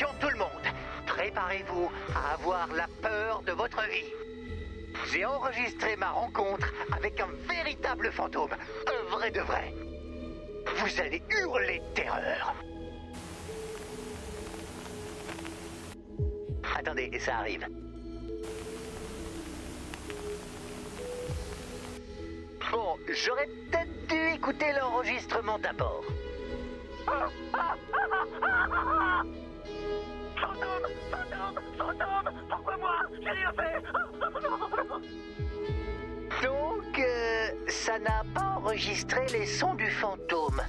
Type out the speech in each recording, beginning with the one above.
Attention tout le monde, préparez-vous à avoir la peur de votre vie. J'ai enregistré ma rencontre avec un véritable fantôme, un vrai de vrai. Vous allez hurler de terreur. Attendez, ça arrive. Bon, j'aurais peut-être dû écouter l'enregistrement d'abord. Fantôme, fantôme, fantôme, pourquoi moi? J'ai rien fait. Donc, ça n'a pas enregistré les sons du fantôme.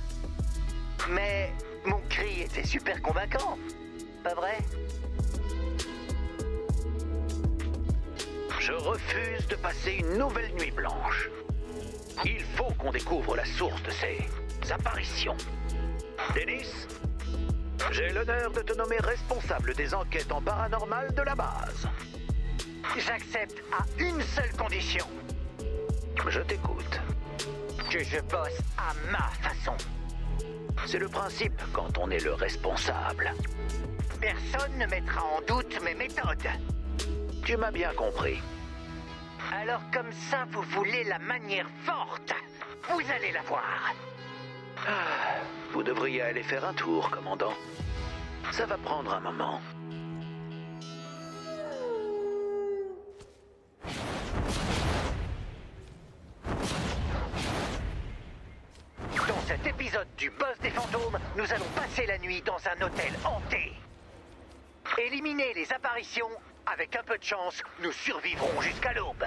Mais mon cri était super convaincant, pas vrai? Je refuse de passer une nouvelle nuit blanche. Il faut qu'on découvre la source de ces apparitions. Dennis, j'ai l'honneur de te nommer responsable des enquêtes en paranormal de la base. J'accepte à une seule condition. Je t'écoute. Que je bosse à ma façon. C'est le principe quand on est le responsable. Personne ne mettra en doute mes méthodes. Tu m'as bien compris. Alors comme ça, vous voulez la manière forte. Vous allez la voir. Vous devriez aller faire un tour, commandant. Ça va prendre un moment. Dans cet épisode du Boss des fantômes, nous allons passer la nuit dans un hôtel hanté. Éliminer les apparitions, avec un peu de chance, nous survivrons jusqu'à l'aube.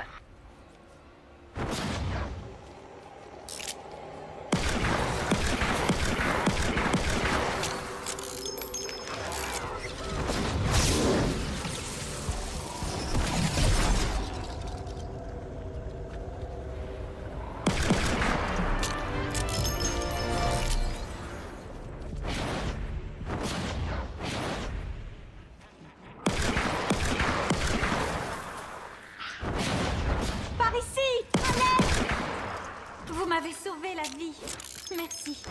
Vous m'avez sauvé la vie. Merci.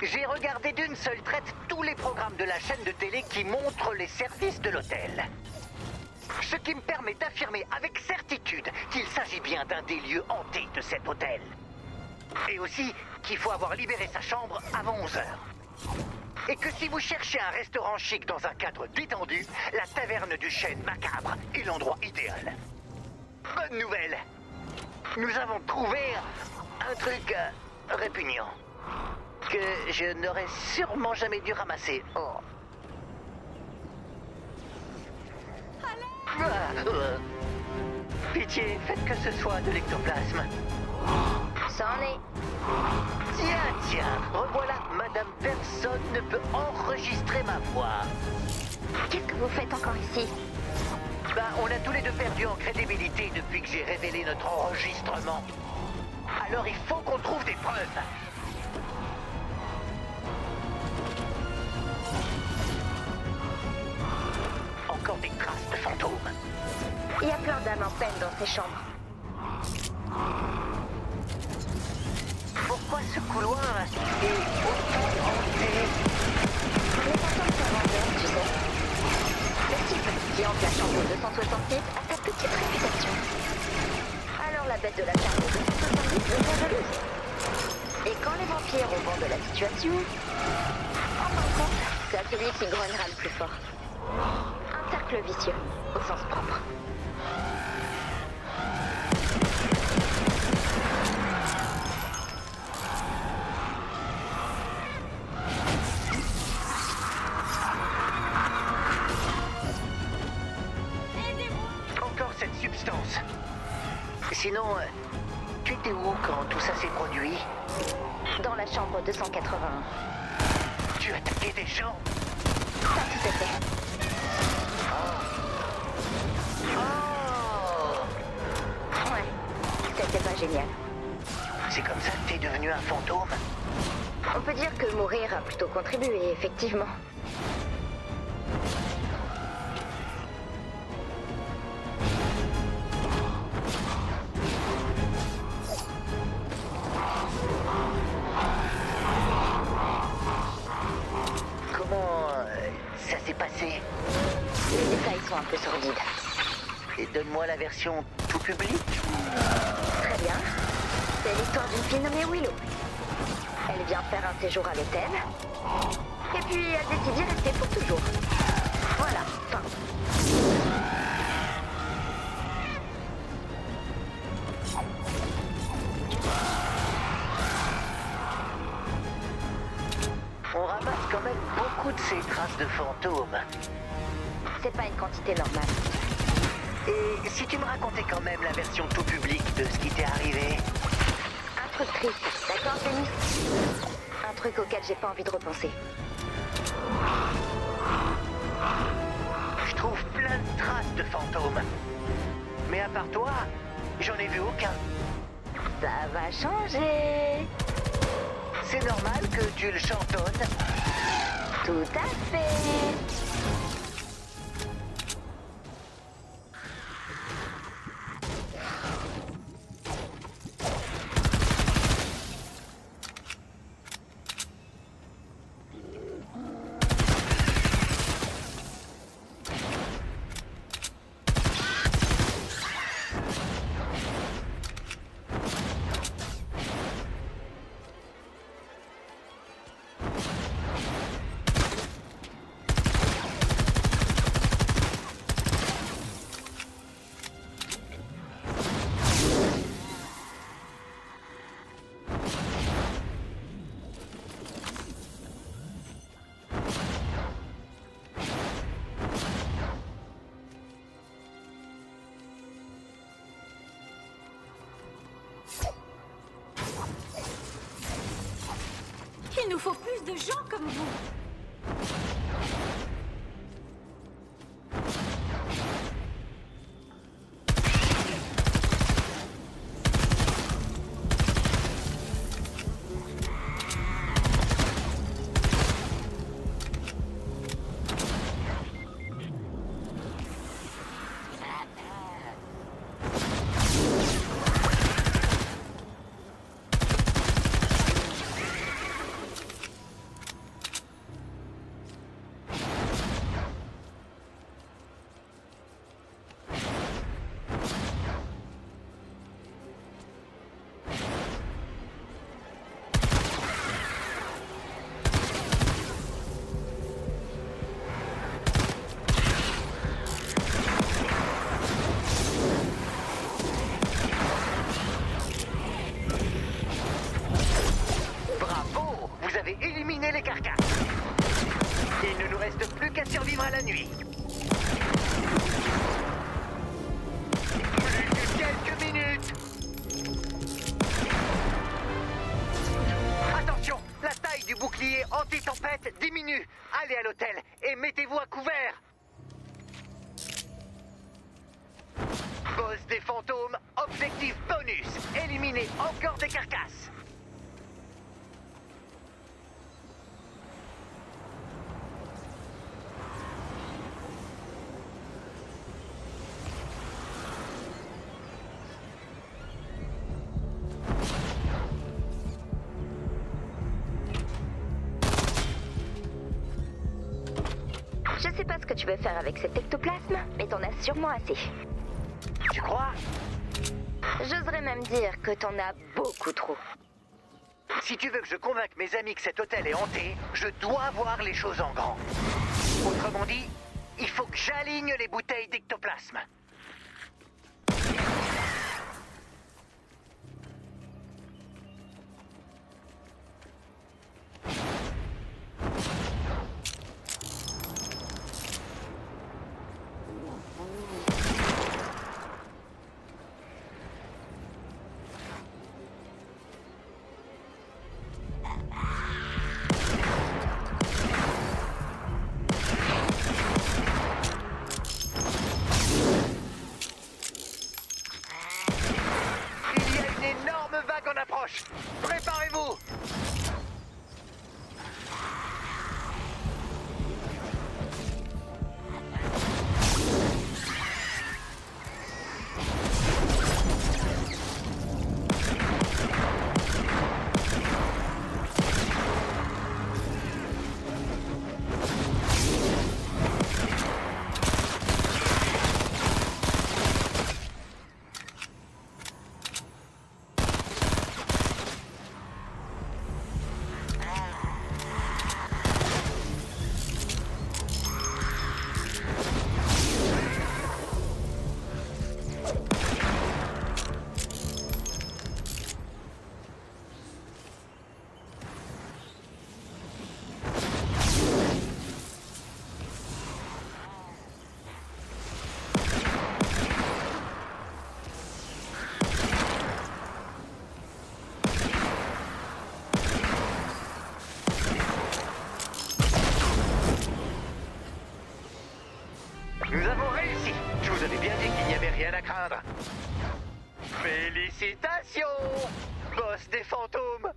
J'ai regardé d'une seule traite tous les programmes de la chaîne de télé qui montrent les services de l'hôtel. Ce qui me permet d'affirmer avec certitude qu'il s'agit bien d'un des lieux hantés de cet hôtel. Et aussi qu'il faut avoir libéré sa chambre avant 11 heures. Et que si vous cherchez un restaurant chic dans un cadre détendu, la taverne du chêne macabre est l'endroit idéal. Bonne nouvelle! Nous avons trouvé un truc répugnant. Que je n'aurais sûrement jamais dû ramasser. Oh. Pitié, faites que ce soit de l'ectoplasme. Ça en est. Tiens, revoilà, Madame Personne ne peut enregistrer ma voix. Qu'est-ce que vous faites encore ici? On a tous les deux perdu en crédibilité depuis que j'ai révélé notre enregistrement. Alors il faut qu'on trouve des preuves. Encore des traces de fantômes. Il y a plein d'âmes en peine dans ces chambres. Pourquoi ce couloir est autant hanté? Les fantômes sont vendeurs, tu sais. Le type qui hante la chambre 266 a sa petite réputation. Alors la bête de la chambre 270 devient jalouse. Et quand les vampires ont vent de la situation, en fin de compte, c'est celui qui grognera le plus fort. Un cercle vicieux, au sens propre. Sinon, tu étais où quand tout ça s'est produit? Dans la chambre 281. Tu attaquais des gens? Ça, tout à fait. Oh! Ouais, c'était pas génial. C'est comme ça que t'es devenu un fantôme? On peut dire que mourir a plutôt contribué, effectivement. Comment ça s'est passé? Les détails sont un peu sordides. Et donne-moi la version tout public. Très bien. C'est l'histoire d'une fille nommée Willow. Elle vient faire un séjour à l'hôtel. Et puis elle décide d'y rester pour toujours. Voilà, fin. On ramasse quand même beaucoup de ces traces de fantômes. C'est pas une quantité normale. Et si tu me racontais quand même la version tout public de ce qui t'est arrivé? Un truc triste, d'accord, Denis? Un truc auquel j'ai pas envie de repenser. Je trouve plein de traces de fantômes. Mais à part toi, j'en ai vu aucun. Ça va changer. C'est normal que tu le chantonnes. Tout à fait. Il nous faut plus de gens comme vous. Éliminer les carcasses. Il ne nous reste plus qu'à survivre à la nuit. Plus que quelques minutes. Attention, la taille du bouclier anti-tempête diminue. Allez à l'hôtel et mettez-vous à couvert. Boss des fantômes, objectif bonus. Éliminer encore des carcasses. Je sais pas ce que tu veux faire avec cet ectoplasme, mais t'en as sûrement assez. Tu crois? J'oserais même dire que t'en as beaucoup trop. Si tu veux que je convainque mes amis que cet hôtel est hanté, je dois voir les choses en grand. Autrement dit, il faut que j'aligne les bouteilles d'ectoplasme. Préparez-vous! Nous avons réussi. Je vous avais bien dit qu'il n'y avait rien à craindre. Félicitations, boss des fantômes.